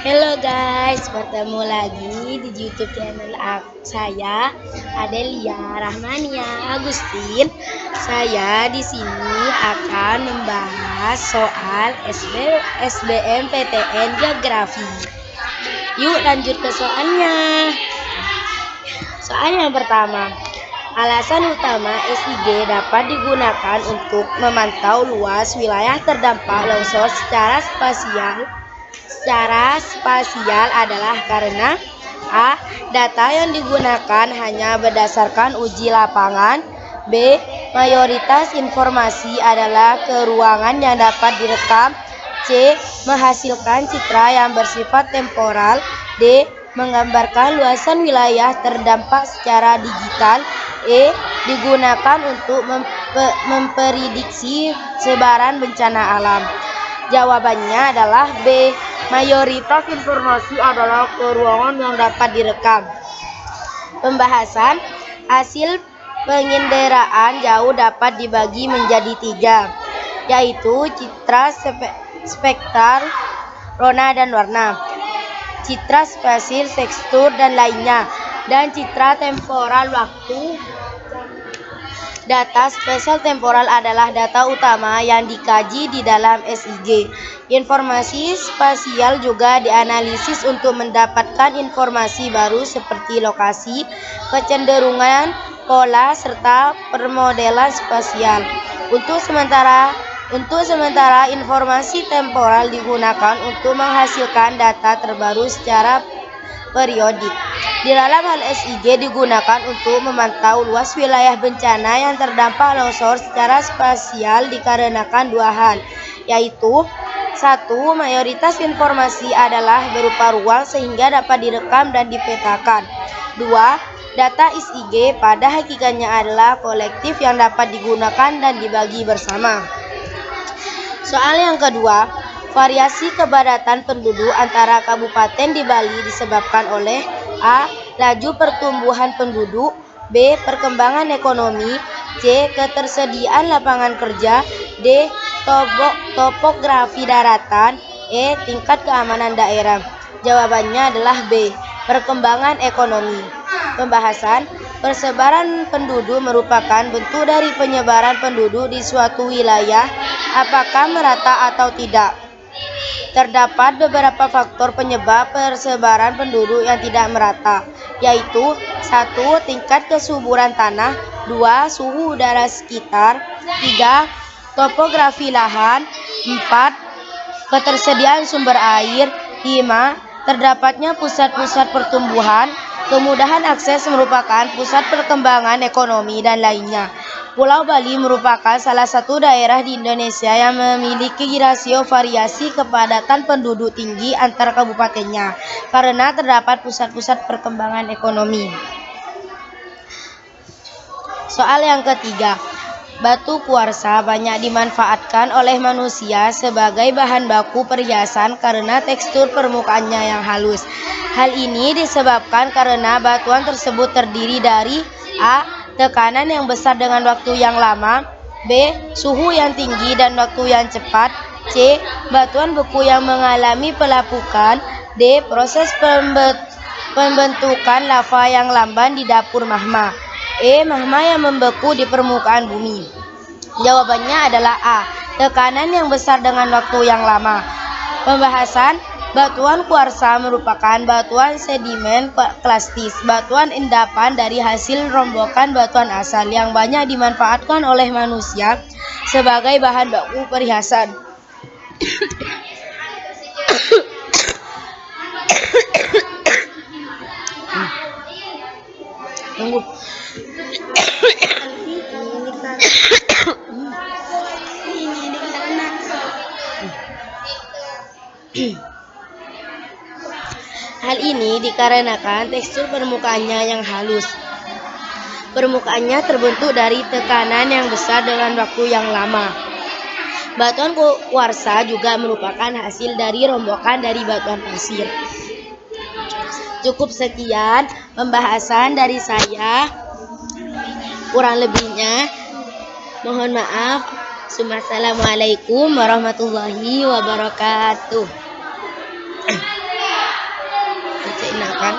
Halo guys, bertemu lagi di YouTube channel saya, Adelia Rahmania Agustin. Saya di sini akan membahas soal SBMPTN Geografi. Yuk lanjut ke soalnya. Soal yang pertama, alasan utama SIG dapat digunakan untuk memantau luas wilayah terdampak longsor secara spasial adalah karena A. Data yang digunakan hanya berdasarkan uji lapangan. B. Mayoritas informasi adalah keruangan yang dapat direkam. C. Menghasilkan citra yang bersifat temporal. D. Menggambarkan luasan wilayah terdampak secara digital. E. Digunakan untuk memprediksi sebaran bencana alam. Jawabannya adalah B. Mayoritas informasi adalah keruangan yang dapat direkam. Pembahasan hasil penginderaan jauh dapat dibagi menjadi 3, yaitu citra spektral, rona dan warna, citra spasial, tekstur dan lainnya, dan citra temporal waktu. Data spasial temporal adalah data utama yang dikaji di dalam SIG. Informasi spasial juga dianalisis untuk mendapatkan informasi baru seperti lokasi, kecenderungan, pola, serta permodelan spasial. Untuk sementara informasi temporal digunakan untuk menghasilkan data terbaru secara periodik. Di dalam hal SIG digunakan untuk memantau luas wilayah bencana yang terdampak longsor secara spasial dikarenakan 2 hal, yaitu 1. Mayoritas informasi adalah berupa ruang sehingga dapat direkam dan dipetakan. 2. Data SIG pada hakikatnya adalah kolektif yang dapat digunakan dan dibagi bersama. Soal yang kedua, variasi kepadatan penduduk antara kabupaten di Bali disebabkan oleh A. Laju pertumbuhan penduduk. B. Perkembangan ekonomi. C. Ketersediaan lapangan kerja. D. Topografi daratan. E. Tingkat keamanan daerah. Jawabannya adalah B. Perkembangan ekonomi. Pembahasan persebaran penduduk merupakan bentuk dari penyebaran penduduk di suatu wilayah, apakah merata atau tidak. Terdapat beberapa faktor penyebab persebaran penduduk yang tidak merata, yaitu 1. Tingkat kesuburan tanah. 2. Suhu udara sekitar. 3. Topografi lahan. 4. Ketersediaan sumber air. 5. Terdapatnya pusat-pusat pertumbuhan. Kemudahan akses merupakan pusat perkembangan ekonomi dan lainnya. Pulau Bali merupakan salah satu daerah di Indonesia yang memiliki rasio variasi kepadatan penduduk tinggi antar kabupatennya karena terdapat pusat-pusat perkembangan ekonomi. Soal yang ketiga, batu kuarsa banyak dimanfaatkan oleh manusia sebagai bahan baku perhiasan karena tekstur permukaannya yang halus. Hal ini disebabkan karena batuan tersebut terdiri dari A. Tekanan yang besar dengan waktu yang lama. B. Suhu yang tinggi dan waktu yang cepat. C. Batuan beku yang mengalami pelapukan. D. Proses pembentukan lava yang lamban di dapur magma. E. Magma yang membeku di permukaan bumi. Jawabannya adalah A. Tekanan yang besar dengan waktu yang lama. Pembahasan batuan kuarsa merupakan batuan sedimen klastis, batuan endapan dari hasil rombokan batuan asal yang banyak dimanfaatkan oleh manusia sebagai bahan baku perhiasan. Hal ini dikarenakan tekstur permukaannya yang halus. Permukaannya terbentuk dari tekanan yang besar dengan waktu yang lama. Batuan kuarsa juga merupakan hasil dari rombokan dari batuan pasir. Cukup sekian pembahasan dari saya. Kurang lebihnya mohon maaf. Assalamualaikum warahmatullahi wabarakatuh. digunakan